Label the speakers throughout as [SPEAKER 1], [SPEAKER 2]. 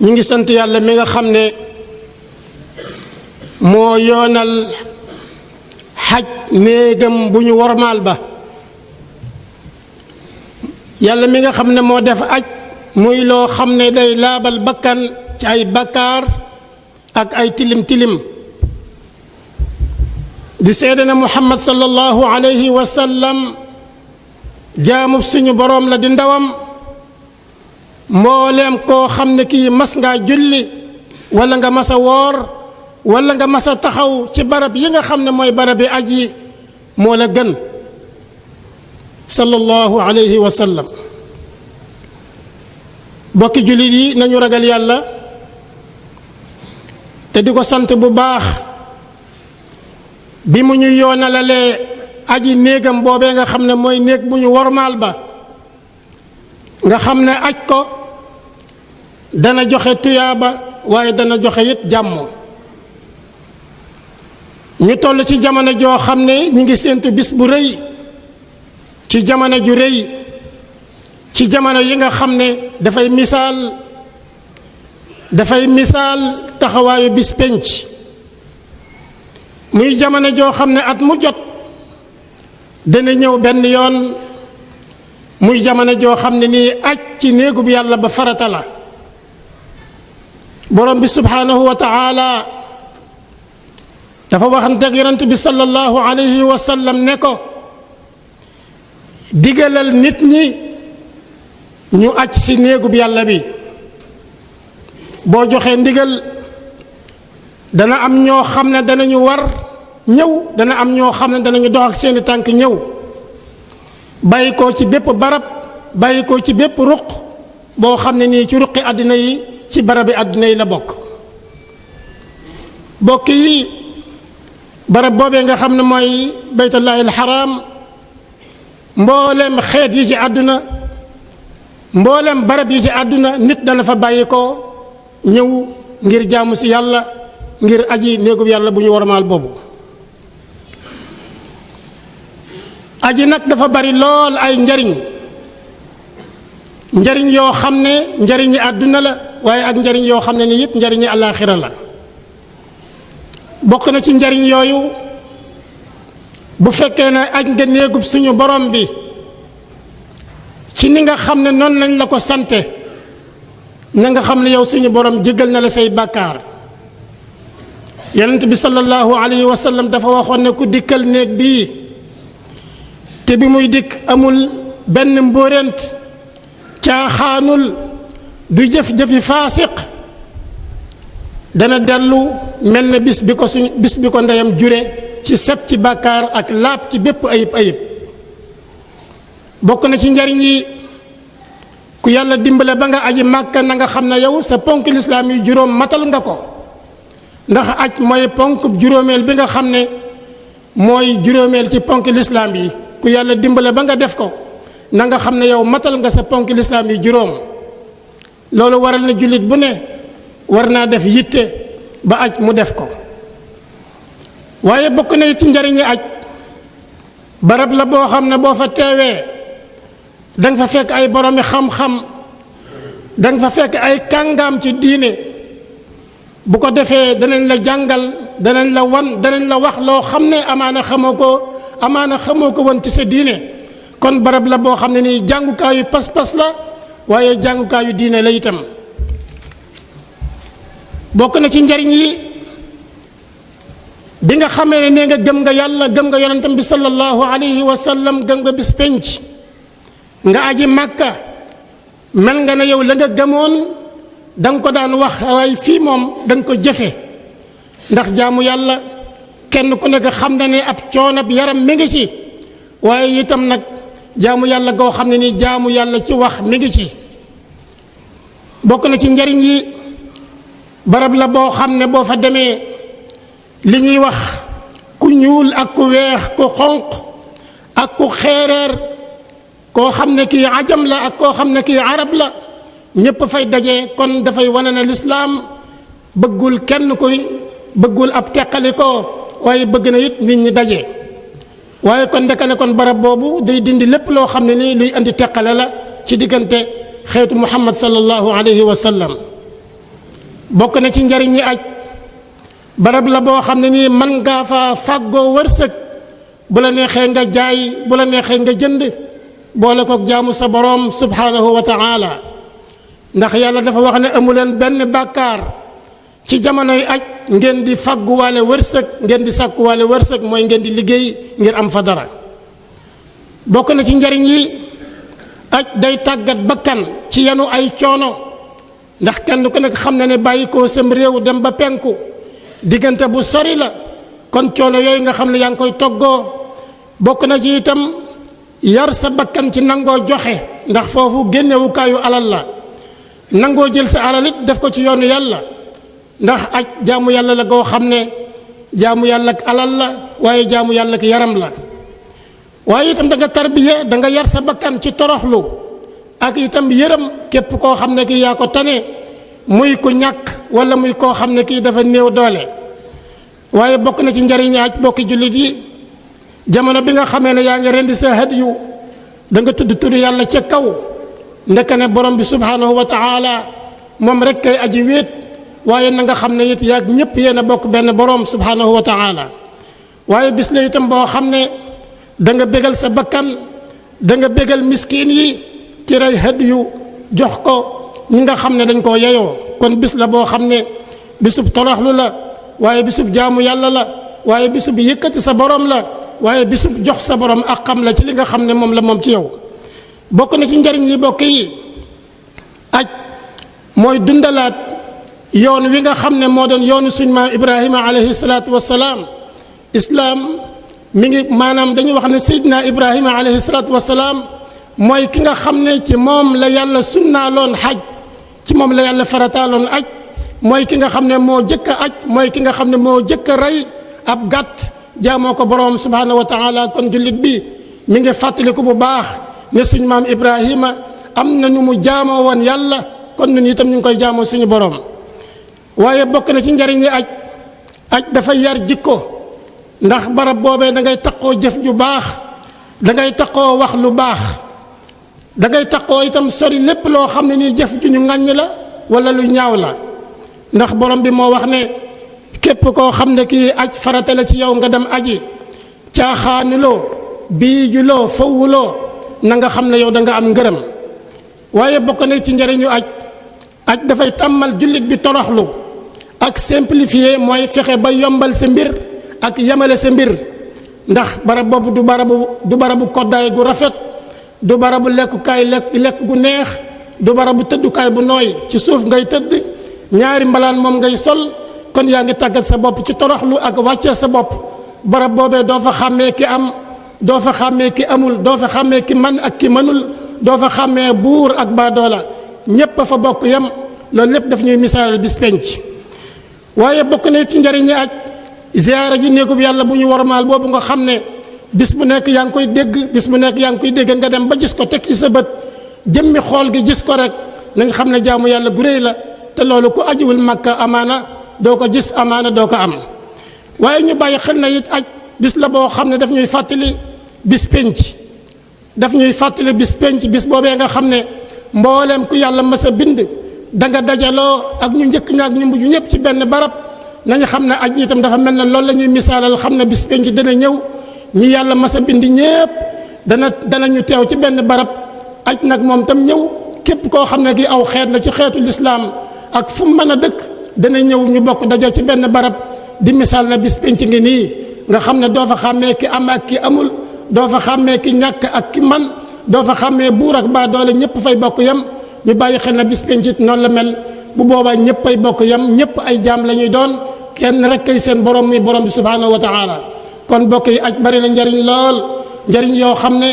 [SPEAKER 1] ñi ngi sant yàlla mi nga xam ne moo yoonal xaj néegam bu ñu wormaal ba yàlla mi nga xam ne moo def aj muy loo xam ne day laabal bakkan ci ay bakkaar ak ay tilim tilim di seede na muhammad sallallahu alayhi wa sallam jaamub suñu boroom la di ndawam mbooleem koo xam ne kii mas ngaa julli wala nga mas a woor wala nga mas a taxaw ci barab yi nga xam ne mooy barabi aj yi moo la gën sallallahu alayhi wa sallam bokki jullit yi nañu ragal yàlla te di ko sant bu baax bi mu ñu yoonalalee aji néegam boobee nga xam ne mooy néeg bu ñu wormaal ba nga xam ne aj ko dana joxe tuyaaba waaye dana joxe it jàmm ñu toll ci jamono joo xam ne ñu ngi séentu bis bu rëy ci jamono ju rëy ci jamono yi nga xam ne dafay misaal taxawaayu bis penc muy jamono joo xam ne at mu jot dana ñëw benn yoon muy jamono joo xam ne nii aj ci néegub yàlla ba farata la borom bi subhanahu wa taala dafa waxanteeg yonent bi sallallahu alayhi wa sallam ne ko digalal nit ñi ñu aj ci néegub yàlla bi boo joxee ndigal dana am ñoo xam ne danañu war ñëw dana am ñoo xam ne danañu dox ak seeni tànk ñëw bàyyi ko ci bépp barab bàyyi ko ci bépp ruq boo xam ne nii ci ruqi àddina yi ci barabi àddina yi la bokk yi barab boobee nga xam ne mooy baytullahi alxaram mboolem xeet yi ci àdduna mboolem barab yi ci àdduna nit dana fa bàyyi ko ñëw ngir jaamu si yàlla ngir aji néegub yàlla bu ñu wormaal boobu aji nag dafa bari lool ay njariñ yoo xam ne njariñi àdduna la waaye ak njariñ yoo xam ne ni it njariñi àllaaxira la bokk na ci njariñ yooyu bu fekkee ne aj nga néegub suñu borom bi ci ni nga xam ne noonu lañ la ko sante na nga xam ne yow suñu borom jéggal na la say bàkkaar yonent bi sallallahu alayhi wa sallam dafa waxoon ne ku dikkal néeg bii te bi muy dikk amul benn mbóorent caaxaanul du jëf-jëfi faasiq dana dellu mel ne bis bi ko ndeyam jure ci set ci bàkkaar ak laab ci bépp ayib bokk na ci njariñ yi ku yàlla dimbale ba nga aji màkka na nga xam ne yow sa ponk lislaam yi juróom matal nga ko ndax aj mooy ponk juróomeel bi nga xam ne mooy juróomeel ci ponk lislaam yi ku yàlla dimbale ba nga def ko na nga xam ne yow matal nga sa ponk lislaam yi juróom loolu waral na jullit bu ne war naa def yitte ba aj mu def ko waaye bokk na ci njariñi aj barab la boo xam ne boo fa teewee danga fa fekk ay boromi xam-xam danga fa fekk ay kàngaam ci diine bu ko defee danañ la jàngal danañ la wan danañ la wax loo xam ne amaana xamoo ko woon ci sa diine kon barab la boo xam ne nii jàngukaayu pas-pas la waaye jàngukaayu diine la itam bokk na ci njariñ yi bi nga xamee ne nga gëm nga yàlla gëm nga yonentam bi sallallahu alayhi wa sallam gëm nga bis penc nga aji màkka mel nga ne yow la nga gëmoon da nga ko daan wax waaye fii moom da nga ko jëfe ndax jaamu yàlla kenn ku nekk xam na ne ab coonab yaram mi ngi ci waaye itam nag jaamu yàlla goo xam ne ni jaamu yàlla ci wax mi ngi ci bokk na ci njariñ yi barab la boo xam ne boo fa demee li ñuy wax ku ñuul ak ku weex ku xonq ak ku xeereer koo xam ne kii ajam la ak koo xam ne kii arab la ñépp fay daje kon dafay wane ne lislaam bëggul kenn koy bëggul ab teqalikoo waaye bëgg na it nit ñi daje waaye kon ndeka ne kon barab boobu day dindi lépp loo xam ne nii luy andi teqale la ci diggante xeetu muhammad sallallahu alayhi wa sallam bokk na ci njariñ yi aj barab la boo xam ne nii mën ngaa fa fàggoo wërsëg bu la neexee nga jaay bu la neexee nga jënd boole kook jaamu sa boroom subhanahu wa taala ndax yàlla dafa wax ne amuleen benn bàkkaar ci jamonoy aj ngeen di fàgguwaale wërsëg ngeen di sàkkuwaale wërsëg mooy ngeen di liggéey ngir am fa dara bokk na ci njariñ yi aj day tàggat bakkan ci yenu ay coono ndax kenn ku nekk xam na ne bàyyi koo sam réew dem ba penku diggante bu sori la kon coono yooyu nga xam ne yaa ngi koy toggoo bokk na ci itam yar sa bakkan ci nangoo joxe ndax foofu génnewukaayu alal la nangoo jël sa alal it def ko ci yoonu yàlla ndax aj jaamu yàlla la goo xam ne jaamu yàlla ak alal la waaye jaamu yàlla ak yaram la waaye itam da nga tarbiya da nga yar sa bakkan ci toroxlu ak itam yërëm képp koo xam ne kii yaa ko tane muy ku ñàkk wala muy koo xam ne kii dafa néew doole waaye bokk na ci njariñ aj bokki jullit yi jamono bi nga xamee ne yaa ngi rendi sa hadiyu da nga tudd yàlla ca kaw ndeke ne borom bi subhanahu wa taala moom rek kay aji wéet waaye na nga xam ne it yaag ñëpp yéen a bokk benn borom subhanahu wa taala waaye bis la itam boo xam ne da nga bégal sa bakkan da nga bégal miskin yi ci rey hadiyu jox ko ñi nga xam ne dañ koo yeyoo kon bis la boo xam ne bisub toroxlu la waaye bisub jaamu yàlla la waaye bisub yëkkati sa borom la waaye bisub jox sa borom ak xam la ci li nga xam ne moom la moom ci yow bokk na ci njariñ yi bokk yi aj mooy dundalaat yoon wi nga xam ne moo doon yoonu suñ maam ibrahima alayhi salaatu wassalaam islaam mi ngi maanaam dañuy wax ne seydina ibrahima alayhi salaatu wassalaam mooy ki nga xam ne ci moom la yàlla sunnaaloon xaj ci moom la yàlla farataaloon aj mooy ki nga xam ne moo jëkk a aj mooy ki nga xam ne moo jëkk a rey ab gàtt jaamoo ko borom subhanahu wa taala kon jullit bi mi ngi fàttaliku bu baax ne suñu maam ibrahima am na ñu mu jaamoo woon yàlla kon ñun itam ñu ngi koy jaamoo suñu borom waaye bokk na ci njariñi aj dafa yar jikko ndax barab boobee da ngay taqoo jëf ju baax da ngay taqoo wax lu baax da ngay taqoo itam sori lépp loo xam ne nii jëf ju ñu ŋàññ la wala lu ñaaw la ndax borom bi moo wax ne képp koo xam ne kii aj farata la ci yow nga dem aji caaxaanuloo biijuloo fawuloo na nga xam ne yow da nga am ngërëm waaye bokk na ci njëriñu aj dafay tàmmal jullit bi toroxlu ak simplifier mooy fexe ba yombal sa mbir ak yemale sa mbir ndax barab boobu du barabu koddaay gu rafet du barabu lekkukaay lekk gu neex du barabu tëddukaay bu nooy ci suuf ngay tëdd ñaari mbalaan moom ngay sol kon yaa ngi tàggat sa bopp ci toroxlu ak wàccee sa bopp barab boobee doo fa xàmmee ki am doo fa xàmmee ki amul doo fa xàmmee ki man ak ki mënul doo fa xàmmee buur ak baadoola ñépp a fa bokk yem loolu lépp daf ñuy misaalal bis penc waaye bokk na ci njëriñi aj ziyaara ji néegub yàlla bu ñu wormaal boobu nga xam ne bis bu nekk yaa ngi koy dégg bis bu nekk yaa ngi koy dégg nga dem ba gis ko teg ci sa bët jëmmi xool gi gis ko rek nañ xam ne jaamu yàlla gu réy la te loolu ku ajiwul Makka amaana doo ko gis amaana doo ko am waaye ñu bàyyi xel na it aj bis la boo xam ne daf ñuy fàttali bis penc daf ñuy fàttali bis penc bis boobee nga xam ne mbooleem ku yàlla mës a bind da nga dajaloo ak ñu njëkk ñaak ñu mujj ñëpp ci benn barab nañu xam ne aj itam dafa mel ne loolu la ñuy misaalal xam ne bis penc dana ñëw ñi yàlla mës a bind ñëpp dana ñu teew ci benn barab aj nag moom tam ñëw képp koo xam ne gi aw xeet la ci xeetu lislaam ak fu mu mën a dëkk dana ñëw ñu bokk daje ci benn barab di misaal na bis penc ngi nii nga xam ne doo fa xàmmee ki am ak ki amul doo fa xàmmee ki ñàkk ak ki man doo fa xàmmee buur ak baa doole ñëpp fay bokk yem ñu bàyyi xel na bis penc it noonu la mel bu boobaa ñëpp ay bokk yem ñëpp ay jaam la ñuy doon kenn rek kay seen borom mi borom bi subhanahu wa taala kon bokk yi aj bari na njariñ lool njariñ yoo xam ne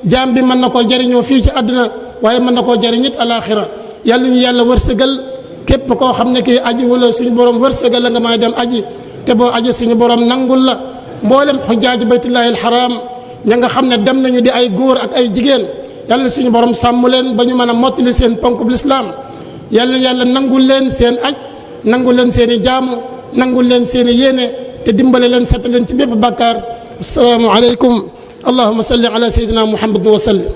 [SPEAKER 1] jaam bi mën na koo jariñoo fii ci àdduna waaye mën na koo jariñ it alaxira yàlla ñu yàlla wërsëgal képp koo xam ne kii aji wala suñu borom wërsëgal la nga mën a dem aji te boo aji suñu borom nangul la mboolem xujjaaj baytullahi alxaram ña nga xam ne dem nañu di ay góor ak ay jigéen yàlla suñu borom sàmm leen ba ñu mën a mottali seen ponkub lislaam yàlla nangul leen seen aj nangul leen seen i jaamu nangul leen seen i yéene te dimbale leen set leen ci bépp bàkkaar assalaamu aleykum allahuma salli ala sayyidina muhammadin wa sallim